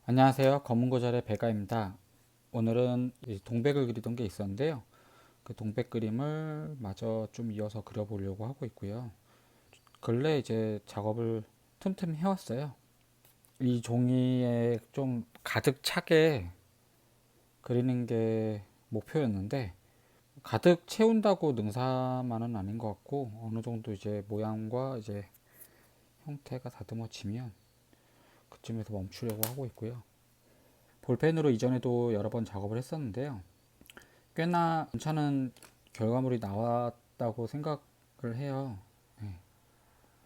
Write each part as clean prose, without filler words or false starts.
안녕하세요. 검은고절의 배가입니다. 오늘은 동백을 그리던 게 있었는데요. 그 동백 그림을 마저 좀 이어서 그려보려고 하고 있고요. 근래 이제 작업을 틈틈이 해왔어요. 이 종이에 좀 가득 차게 그리는 게 목표였는데 가득 채운다고 능사만은 아닌 것 같고 어느 정도 이제 모양과 이제 형태가 다듬어지면 그쯤에서 멈추려고 하고 있고요. 볼펜으로 이전에도 여러 번 작업을 했었는데요. 꽤나 괜찮은 결과물이 나왔다고 생각을 해요. 예.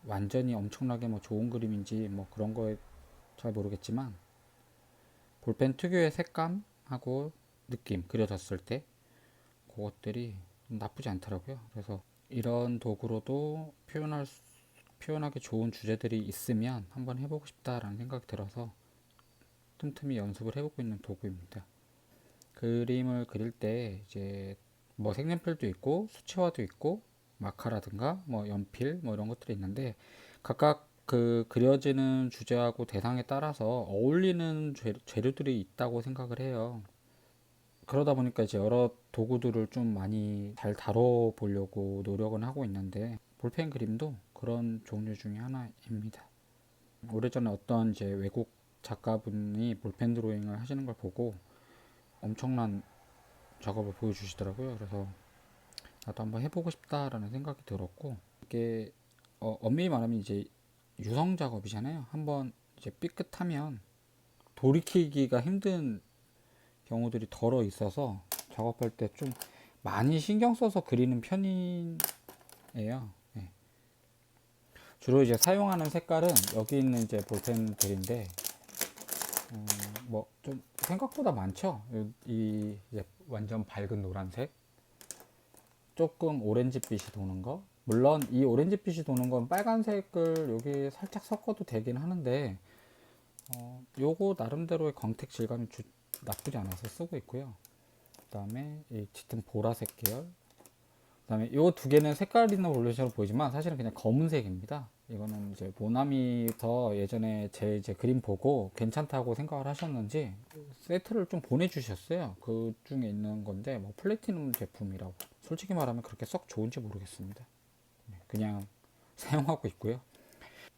완전히 엄청나게 뭐 좋은 그림인지 뭐 그런 거에 잘 모르겠지만 볼펜 특유의 색감하고 느낌 그려졌을 때 그것들이 나쁘지 않더라고요. 그래서 이런 도구로도 표현하기 좋은 주제들이 있으면 한번 해보고 싶다라는 생각이 들어서 틈틈이 연습을 해보고 있는 도구입니다. 그림을 그릴 때 이제 뭐 색연필도 있고 수채화도 있고 마카라든가 뭐 연필 뭐 이런 것들이 있는데 각각 그 그려지는 주제하고 대상에 따라서 어울리는 재료들이 있다고 생각을 해요. 그러다 보니까 이제 여러 도구들을 좀 많이 잘 다뤄 보려고 노력은 하고 있는데 볼펜 그림도 그런 종류 중에 하나입니다. 오래전에 어떤 이제 외국 작가분이 볼펜 드로잉을 하시는 걸 보고 엄청난 작업을 보여주시더라고요. 그래서 나도 한번 해보고 싶다라는 생각이 들었고 이게 엄밀히 말하면 이제 유성 작업이잖아요. 한번 이제 삐끗하면 돌이키기가 힘든 경우들이 덜어 있어서 작업할 때 좀 많이 신경 써서 그리는 편이에요. 네. 주로 이제 사용하는 색깔은 여기 있는 이제 볼펜들인데 뭐 좀 생각보다 많죠. 이 이제 완전 밝은 노란색, 조금 오렌지빛이 도는 거. 물론 이 오렌지빛이 도는 건 빨간색을 여기 살짝 섞어도 되긴 하는데 요거 나름대로의 광택 질감이 나쁘지 않아서 쓰고 있고요. 그 다음에 이 짙은 보라색 계열. 그 다음에 요 두 개는 색깔 있는 블러셔로 보이지만 사실은 그냥 검은색입니다. 이거는 이제 모나미더 예전에 제 이제 그림 보고 괜찮다고 생각을 하셨는지 세트를 좀 보내주셨어요. 그 중에 있는 건데 뭐 플래티넘 제품이라고. 솔직히 말하면 그렇게 썩 좋은지 모르겠습니다. 그냥 사용하고 있고요.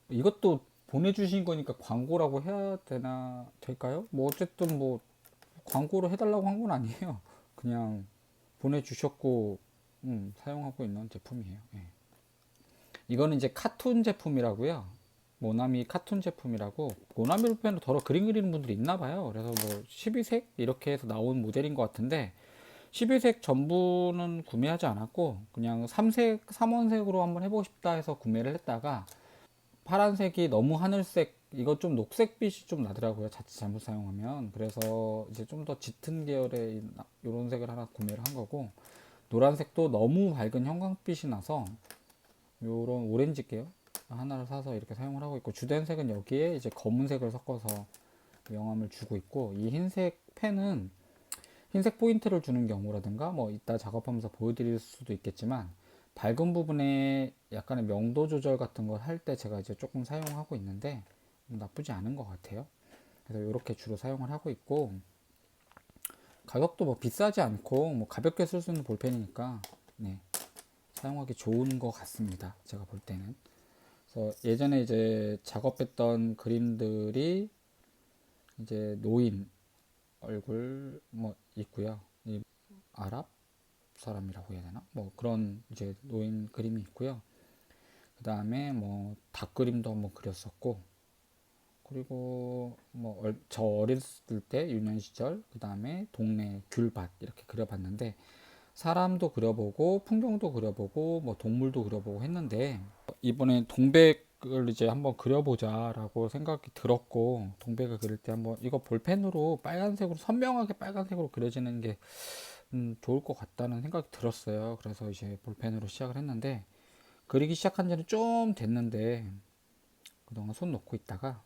이것도 보내주신 거니까 광고라고 해야 되나 될까요? 뭐 어쨌든 뭐 광고로 해달라고 한 건 아니에요. 그냥 보내주셨고 사용하고 있는 제품이에요. 예. 이거는 이제 카툰 제품이라고요. 모나미 카툰 제품이라고 모나미 볼펜으로 더러 그림 그리는 분들이 있나 봐요. 그래서 뭐 12색 이렇게 해서 나온 모델인 것 같은데 12색 전부는 구매하지 않았고 그냥 3색 3원색으로 한번 해보고 싶다 해서 구매를 했다가 파란색이 너무 하늘색 이거 좀 녹색빛이 좀 나더라고요. 자칫 잘못 사용하면. 그래서 이제 좀 더 짙은 계열의 이런 색을 하나 구매를 한 거고 노란색도 너무 밝은 형광빛이 나서 요런 오렌지 계열 하나를 사서 이렇게 사용을 하고 있고 주된 색은 여기에 이제 검은색을 섞어서 영감을 주고 있고 이 흰색 펜은 흰색 포인트를 주는 경우라든가 뭐 이따 작업하면서 보여드릴 수도 있겠지만 밝은 부분에 약간의 명도 조절 같은 걸 할 때 제가 이제 조금 사용하고 있는데 나쁘지 않은 것 같아요. 그래서 이렇게 주로 사용을 하고 있고 가격도 뭐 비싸지 않고 뭐 가볍게 쓸 수 있는 볼펜이니까 네, 사용하기 좋은 것 같습니다. 제가 볼 때는. 그래서 예전에 이제 작업했던 그림들이 이제 노인 얼굴 뭐 있고요. 이 아랍 사람이라고 해야 되나? 뭐 그런 이제 노인 그림이 있고요. 그 다음에 뭐 닭 그림도 한번 그렸었고, 그리고 뭐 저 어렸을 때 유년 시절, 그 다음에 동네 귤밭 이렇게 그려봤는데 사람도 그려보고 풍경도 그려보고 뭐 동물도 그려보고 했는데 이번에 동백을 이제 한번 그려보자라고 생각이 들었고 동백을 그릴 때 한번 이거 볼펜으로 빨간색으로 선명하게 빨간색으로 그려지는 게 좋을 것 같다는 생각이 들었어요. 그래서 이제 볼펜으로 시작을 했는데 그리기 시작한 지는 좀 됐는데 그동안 손 놓고 있다가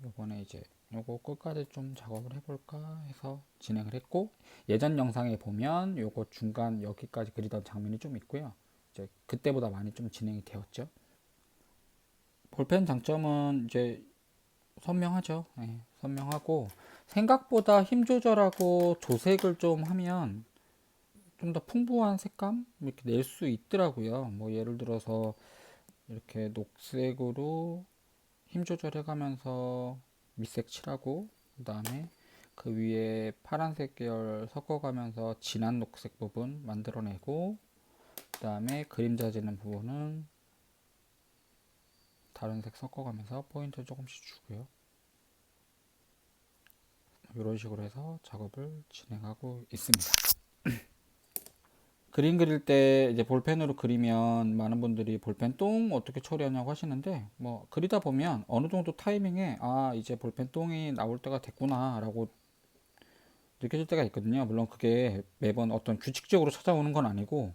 이번에 이제 요거 끝까지 좀 작업을 해볼까 해서 진행을 했고 예전 영상에 보면 요거 중간 여기까지 그리던 장면이 좀 있고요. 이제 그때보다 많이 좀 진행이 되었죠. 볼펜 장점은 이제 선명하죠. 예, 선명하고 생각보다 힘 조절하고 조색을 좀 하면 좀 더 풍부한 색감 이렇게 낼 수 있더라고요. 뭐 예를 들어서 이렇게 녹색으로 힘 조절해 가면서 밑색 칠하고 그다음에 그 위에 파란색 계열 섞어가면서 진한 녹색 부분 만들어내고 그다음에 그림자 지는 부분은 다른 색 섞어가면서 포인트 조금씩 주고요. 이런 식으로 해서 작업을 진행하고 있습니다. 그림 그릴 때 이제 볼펜으로 그리면 많은 분들이 볼펜 똥 어떻게 처리하냐고 하시는데 뭐 그리다 보면 어느 정도 타이밍에 아 이제 볼펜 똥이 나올 때가 됐구나 라고 느껴질 때가 있거든요. 물론 그게 매번 어떤 규칙적으로 찾아오는 건 아니고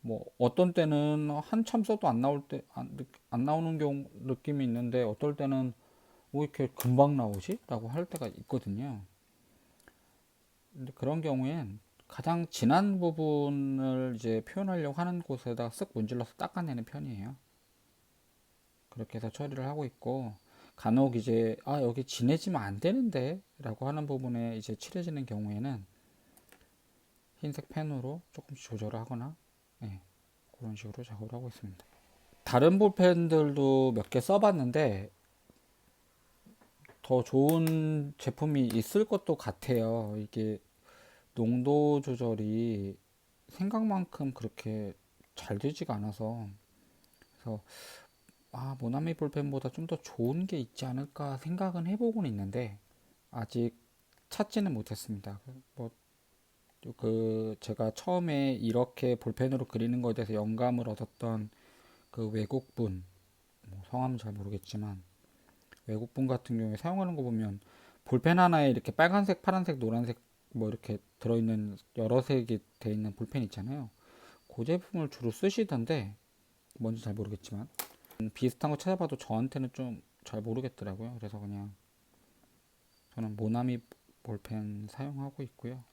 뭐 어떤 때는 한참 써도 안 나올 때 안 나오는 경우 느낌이 있는데 어떨 때는 뭐 이렇게 금방 나오지? 라고 할 때가 있거든요. 근데 그런 경우엔 가장 진한 부분을 이제 표현하려고 하는 곳에다 쓱 문질러서 닦아내는 편이에요. 그렇게 해서 처리를 하고 있고 간혹 이제 아 여기 진해지면 안 되는데 라고 하는 부분에 이제 칠해지는 경우에는 흰색 펜으로 조금씩 조절을 하거나 네, 그런 식으로 작업을 하고 있습니다. 다른 볼펜들도 몇 개 써봤는데 더 좋은 제품이 있을 것도 같아요. 이게 농도 조절이 생각만큼 그렇게 잘 되지가 않아서 그래서 아 모나미 볼펜보다 좀 더 좋은 게 있지 않을까 생각은 해보고는 있는데 아직 찾지는 못했습니다. 뭐 그 제가 처음에 이렇게 볼펜으로 그리는 거에 대해서 영감을 얻었던 그 외국분 뭐 성함은 잘 모르겠지만 외국분 같은 경우에 사용하는 거 보면 볼펜 하나에 이렇게 빨간색, 파란색, 노란색 뭐 이렇게 들어있는 여러 색이 돼 있는 볼펜 있잖아요. 그 제품을 주로 쓰시던데 뭔지 잘 모르겠지만 비슷한 거 찾아봐도 저한테는 좀 잘 모르겠더라고요. 그래서 그냥 저는 모나미 볼펜 사용하고 있고요.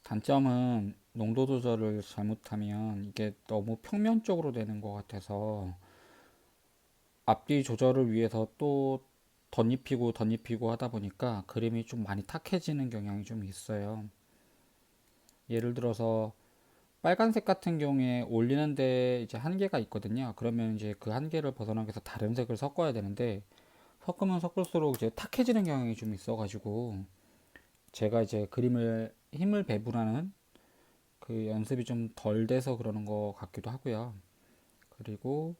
단점은 농도 조절을 잘못하면 이게 너무 평면적으로 되는 것 같아서 앞뒤 조절을 위해서 또 덧입히고 하다 보니까 그림이 좀 많이 탁해지는 경향이 좀 있어요. 예를 들어서 빨간색 같은 경우에 올리는데 이제 한계가 있거든요. 그러면 이제 그 한계를 벗어나기 위해서 다른 색을 섞어야 되는데 섞으면 섞을수록 이제 탁해지는 경향이 좀 있어가지고 제가 이제 그림을 힘을 배분하는 그 연습이 좀 덜 돼서 그러는 것 같기도 하고요. 그리고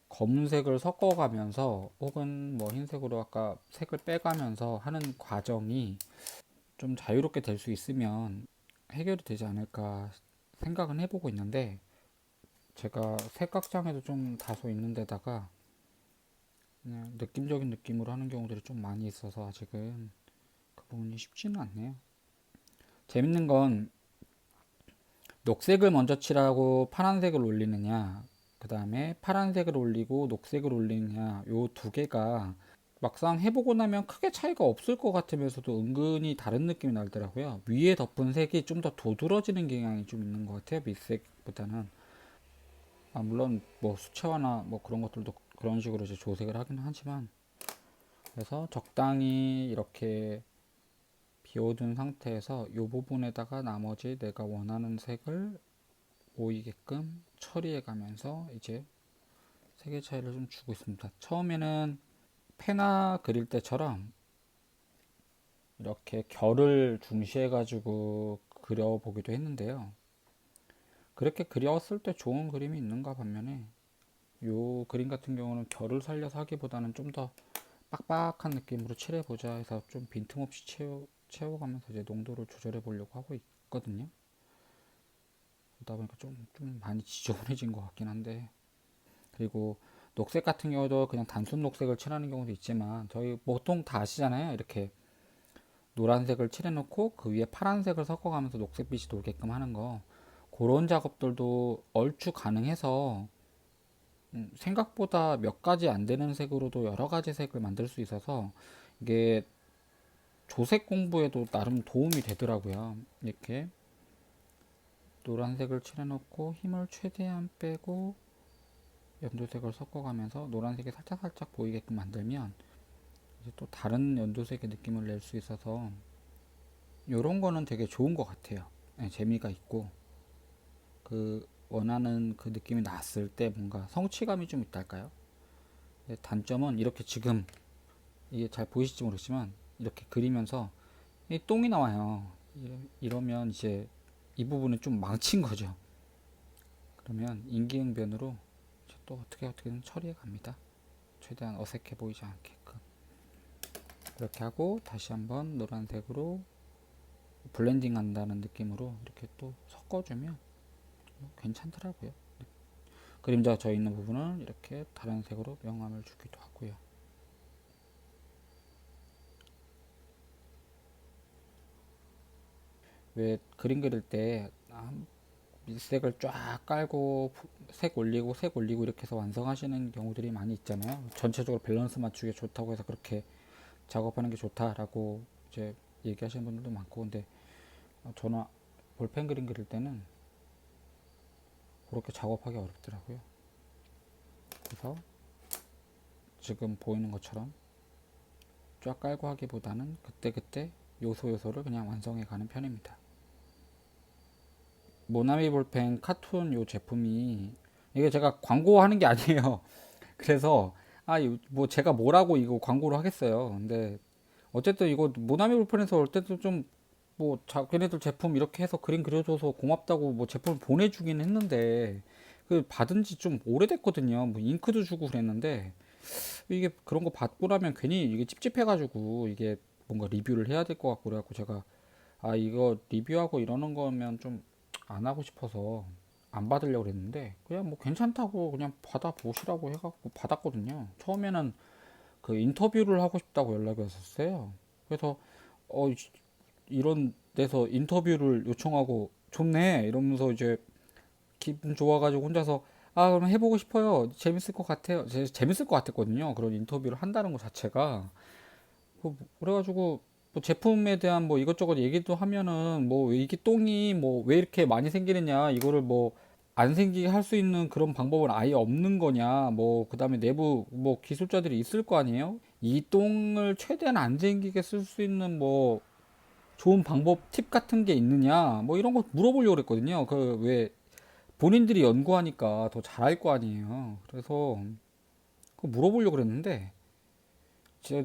검은색을 섞어가면서 혹은 뭐 흰색으로 아까 색을 빼가면서 하는 과정이 좀 자유롭게 될 수 있으면 해결이 되지 않을까 생각은 해보고 있는데 제가 색각장애도 좀 다소 있는 데다가 그냥 느낌적인 느낌으로 하는 경우들이 좀 많이 있어서 아직은 그 부분이 쉽지는 않네요. 재밌는 건 녹색을 먼저 칠하고 파란색을 올리느냐 그 다음에 파란색을 올리고 녹색을 올리느냐 요 두 개가 막상 해보고 나면 크게 차이가 없을 것 같으면서도 은근히 다른 느낌이 나더라고요. 위에 덮은 색이 좀 더 도드라지는 경향이 좀 있는 것 같아요. 밑색보다는. 아, 물론 뭐 수채화나 뭐 그런 것들도 그런 식으로 이제 조색을 하긴 하지만 그래서 적당히 이렇게 비워둔 상태에서 이 부분에다가 나머지 내가 원하는 색을 보이게끔 처리해 가면서 이제 색의 차이를 좀 주고 있습니다. 처음에는 페나 그릴 때처럼 이렇게 결을 중시해 가지고 그려보기도 했는데요. 그렇게 그렸을 때 좋은 그림이 있는가 반면에 요 그림 같은 경우는 결을 살려서 하기보다는 좀 더 빡빡한 느낌으로 칠해보자 해서 좀 빈틈없이 채워가면서 이제 농도를 조절해 보려고 하고 있거든요. 그러다 보니까 좀 많이 지저분해진 것 같긴 한데 그리고 녹색 같은 경우도 그냥 단순 녹색을 칠하는 경우도 있지만 저희 보통 다 아시잖아요. 이렇게 노란색을 칠해놓고 그 위에 파란색을 섞어가면서 녹색빛이 돌게끔 하는 거 그런 작업들도 얼추 가능해서 생각보다 몇 가지 안 되는 색으로도 여러 가지 색을 만들 수 있어서 이게 조색 공부에도 나름 도움이 되더라고요. 이렇게 노란색을 칠해놓고 힘을 최대한 빼고 연두색을 섞어가면서 노란색이 살짝살짝 보이게끔 만들면 이제 또 다른 연두색의 느낌을 낼 수 있어서 이런 거는 되게 좋은 것 같아요. 네, 재미가 있고 그 원하는 그 느낌이 났을 때 뭔가 성취감이 좀 있달까요? 단점은 이렇게 지금 이게 잘 보이실지 모르겠지만 이렇게 그리면서 이 똥이 나와요. 이러면 이제 이 부분은 좀 망친 거죠. 그러면 인기응변으로 또 어떻게든 처리해 갑니다. 최대한 어색해 보이지 않게끔 이렇게 하고 다시 한번 노란색으로 블렌딩 한다는 느낌으로 이렇게 또 섞어주면 괜찮더라고요. 그림자 져 있는 부분을 이렇게 다른 색으로 명암을 주기도 하고요. 왜 그림 그릴 때 밑색을 쫙 깔고 색 올리고 이렇게 해서 완성하시는 경우들이 많이 있잖아요. 전체적으로 밸런스 맞추기 좋다고 해서 그렇게 작업하는 게 좋다라고 이제 얘기하시는 분들도 많고, 근데 저는 볼펜 그림 그릴 때는 그렇게 작업하기 어렵더라고요. 그래서 지금 보이는 것처럼 쫙 깔고 하기보다는 그때그때 요소를 그냥 완성해 가는 편입니다. 모나미 볼펜 카툰 요 제품이 이게 제가 광고하는 게 아니에요. 그래서 뭐 제가 뭐라고 이거 광고를 하겠어요. 근데 어쨌든 이거 모나미 볼펜에서 올 때도 좀 뭐 걔네들 제품 이렇게 해서 그림 그려줘서 고맙다고 뭐 제품을 보내주긴 했는데 그 받은 지 좀 오래됐거든요. 뭐 잉크도 주고 그랬는데 이게 그런 거 받고 나면 괜히 이게 찝찝해가지고 이게 뭔가 리뷰를 해야 될 것 같고 그래갖고 제가 이거 리뷰하고 이러는 거면 좀 안 하고 싶어서 안 받으려고 그랬는데 그냥 뭐 괜찮다고 그냥 받아보시라고 해갖고 받았거든요. 처음에는 그 인터뷰를 하고 싶다고 연락이 왔었어요. 그래서 어 이런 데서 인터뷰를 요청하고 좋네 이러면서 이제 기분 좋아가지고 혼자서 그럼 해보고 싶어요. 재밌을 것 같아요. 재밌을 것 같았거든요. 그런 인터뷰를 한다는 것 자체가. 그래가지고 뭐 제품에 대한 뭐 이것저것 얘기도 하면은 뭐 이게 똥이 뭐 왜 이렇게 많이 생기느냐 이거를 뭐 안 생기게 할 수 있는 그런 방법은 아예 없는 거냐 뭐 그다음에 내부 뭐 기술자들이 있을 거 아니에요. 이 똥을 최대한 안 생기게 쓸 수 있는 뭐 좋은 방법 팁 같은 게 있느냐 뭐 이런 거 물어보려고 그랬거든요. 그 왜 본인들이 연구하니까 더 잘할 거 아니에요. 그래서 그 물어보려고 그랬는데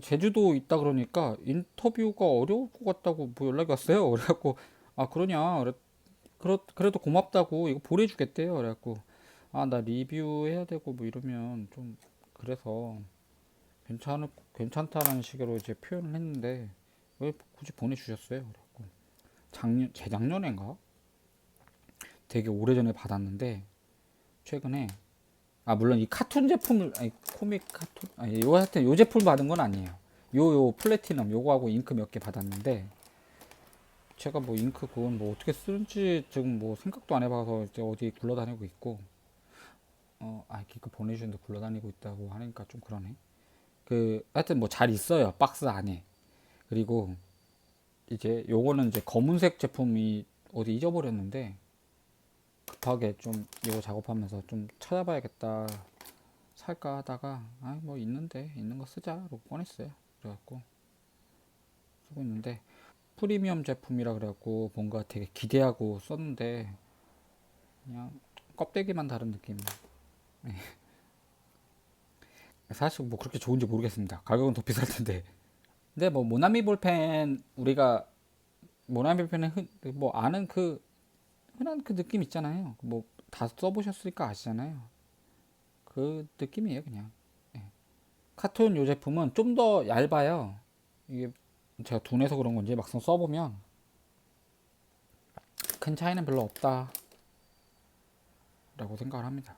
제주도 있다 그러니까 인터뷰가 어려울 것 같다고 뭐 연락이 왔어요. 그래갖고 그러냐 그래도 고맙다고 이거 보내주겠대요. 그래갖고 나 리뷰해야 되고 뭐 이러면 좀 그래서 괜찮다라는 식으로 이제 표현을 했는데 왜 굳이 보내주셨어요. 그래갖고 재작년인가 되게 오래전에 받았는데 최근에 물론 이 카툰 제품을 코믹 카툰 요 하여튼 요 제품 받은 건 아니에요. 요 플래티넘 요거하고 잉크 몇 개 받았는데 제가 뭐 잉크 그건 뭐 어떻게 쓰는지 지금 뭐 생각도 안 해봐서 이제 어디 굴러다니고 있고 그 보내주는데 굴러다니고 있다고 하니까 좀 그러네. 그 하여튼 뭐 잘 있어요 박스 안에. 그리고 이제 요거는 이제 검은색 제품이 어디 잊어버렸는데 급하게 좀 이거 작업하면서 좀 찾아봐야겠다 살까 하다가 뭐 있는데 있는 거 쓰자로 꺼냈어요. 그래갖고 쓰고 있는데 프리미엄 제품이라 그래갖고 뭔가 되게 기대하고 썼는데 그냥 껍데기만 다른 느낌. 사실 뭐 그렇게 좋은지 모르겠습니다. 가격은 더 비쌀 텐데. 근데 뭐 모나미 볼펜 우리가 모나미 볼펜은 뭐 아는 그 흔한 그 느낌 있잖아요. 뭐 다 써보셨으니까 아시잖아요. 그 느낌이에요 그냥. 예. 카툰 요 제품은 좀 더 얇아요. 이게 제가 둔해서 그런 건지 막상 써보면 큰 차이는 별로 없다라고 생각을 합니다.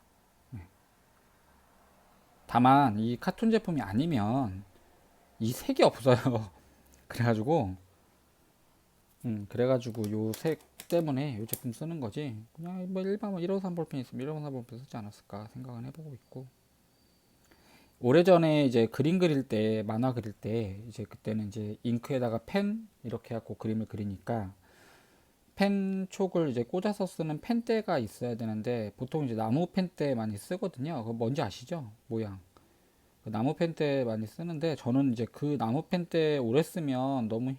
다만 이 카툰 제품이 아니면 이 색이 없어요. 그래가지고 그래가지고 요 색 때문에 요 제품 쓰는 거지. 그냥 뭐 일반 153 볼펜 있으면 153 볼펜 쓰지 않았을까 생각은 해보고 있고. 오래전에 이제 그림 그릴 때 만화 그릴 때 이제 그때는 이제 잉크에다가 펜 이렇게 해갖고 그림을 그리니까 펜촉을 이제 꽂아서 쓰는 펜대가 있어야 되는데 보통 이제 나무 펜대 많이 쓰거든요. 그거 뭔지 아시죠? 모양. 그 나무 펜대 많이 쓰는데 저는 이제 그 나무 펜대 오래 쓰면 너무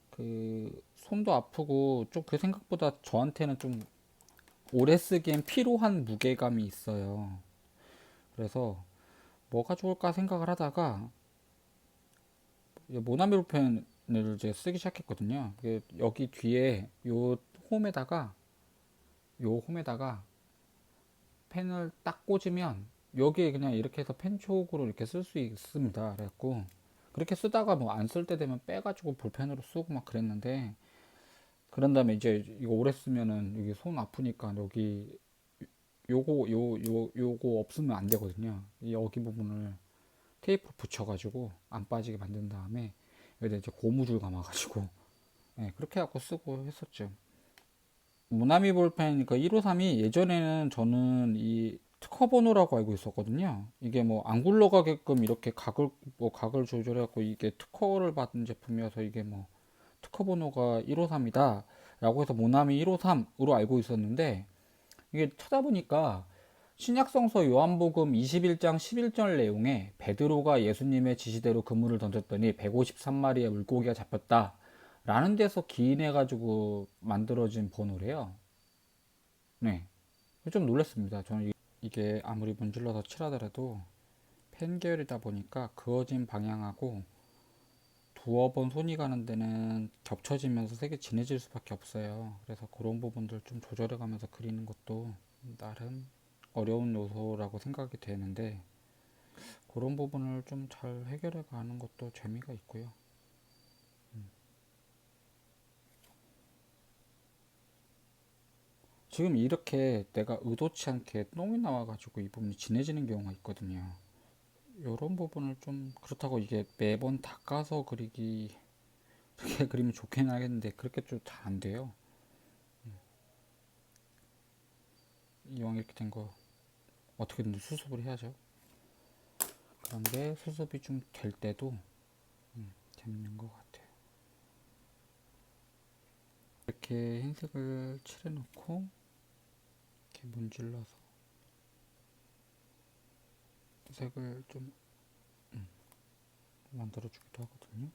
그 손도 아프고 좀 그 생각보다 저한테는 좀 오래 쓰기엔 피로한 무게감이 있어요. 그래서 뭐가 좋을까 생각을 하다가 모나미 펜을 이제 쓰기 시작했거든요. 여기 뒤에 홈에다가 요 홈에다가 펜을 딱 꽂으면 여기에 그냥 이렇게 해서 펜촉으로 이렇게 쓸 수 있습니다. 그래갖고 그렇게 쓰다가 뭐 안 쓸 때 되면 빼가지고 볼펜으로 쓰고 막 그랬는데 그런 다음에 이제 이거 오래 쓰면은 여기 손 아프니까 여기 요거 없으면 안 되거든요. 여기 부분을 테이프 붙여가지고 안 빠지게 만든 다음에 여기다 이제 고무줄 감아가지고 네, 그렇게 해갖고 쓰고 했었죠. 모나미 볼펜 그 153이 예전에는 저는 이 특허 번호라고 알고 있었거든요. 이게 뭐 안 굴러가게끔 이렇게 각을 조절해갖고 이게 특허를 받은 제품이어서 이게 뭐 특허 번호가 153이다 라고 해서 모나미 153으로 알고 있었는데 이게 찾아보니까 신약성서 요한복음 21장 11절 내용에 베드로가 예수님의 지시대로 그물을 던졌더니 153마리의 물고기가 잡혔다 라는 데서 기인해 가지고 만들어진 번호래요. 네, 좀 놀랐습니다. 저는 이게 아무리 문질러서 칠하더라도 펜 계열이다 보니까 그어진 방향하고 두어 번 손이 가는 데는 겹쳐지면서 색이 진해질 수밖에 없어요. 그래서 그런 부분들 좀 조절해 가면서 그리는 것도 나름 어려운 요소라고 생각이 되는데 그런 부분을 좀 잘 해결해 가는 것도 재미가 있고요. 지금 이렇게 내가 의도치 않게 똥이 나와가지고 이 부분이 진해지는 경우가 있거든요. 이런 부분을 좀 그렇다고 이게 매번 닦아서 그리기 그렇게 그리면 좋긴 하겠는데 그렇게 좀 잘 안 돼요. 이왕 이렇게 된 거 어떻게든 수습을 해야죠. 그런데 수습이 좀 될 때도 재밌는 것 같아요. 이렇게 흰색을 칠해놓고 이렇게 문질러서 색을 좀 만들어주기도 하거든요.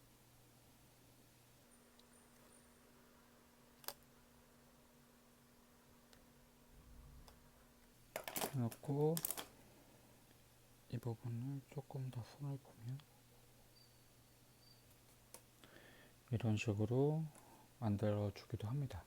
해놓고 이 부분을 조금 더 손을 보면 이런 식으로 만들어주기도 합니다.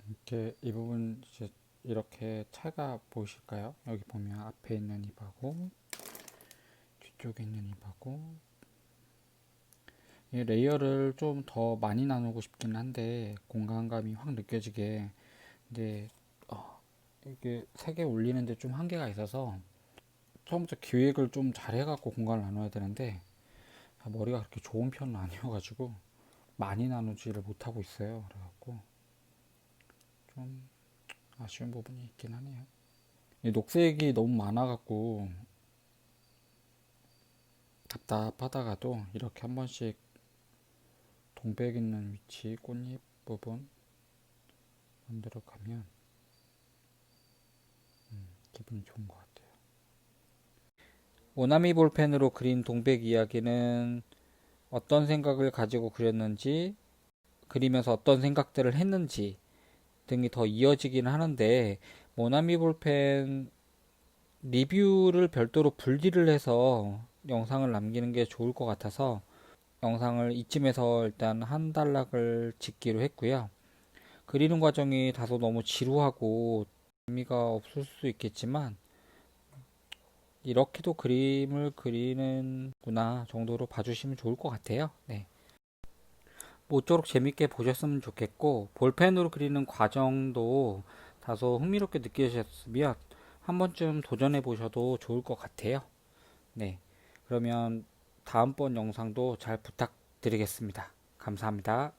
이렇게 이 부분 이제 이렇게 차가 보이실까요? 여기 보면 앞에 있는 잎하고 뒤쪽에 있는 잎하고 이 레이어를 좀 더 많이 나누고 싶긴 한데 공간감이 확 느껴지게 근데 이게 3개 올리는데 좀 한계가 있어서 처음부터 기획을 좀 잘 해갖고 공간을 나눠야 되는데 머리가 그렇게 좋은 편은 아니어가지고 많이 나누지를 못하고 있어요. 그래갖고 좀 아쉬운 부분이 있긴 하네요. 이 녹색이 너무 많아갖고 답답하다가도 이렇게 한 번씩 동백 있는 위치 꽃잎 부분 만들어 가면 기분이 좋은 것 같아요. 오나미 볼펜으로 그린 동백 이야기는 어떤 생각을 가지고 그렸는지 그리면서 어떤 생각들을 했는지 등이 더 이어지긴 하는데 모나미 볼펜 리뷰를 별도로 분리를 해서 영상을 남기는 게 좋을 것 같아서 영상을 이쯤에서 일단 한 단락을 짓기로 했고요. 그리는 과정이 다소 너무 지루하고 재미가 없을 수 있겠지만 이렇게도 그림을 그리는구나 정도로 봐주시면 좋을 것 같아요. 네. 모쪼록 재밌게 보셨으면 좋겠고 볼펜으로 그리는 과정도 다소 흥미롭게 느끼셨으면 한 번쯤 도전해 보셔도 좋을 것 같아요. 네. 그러면 다음번 영상도 잘 부탁드리겠습니다. 감사합니다.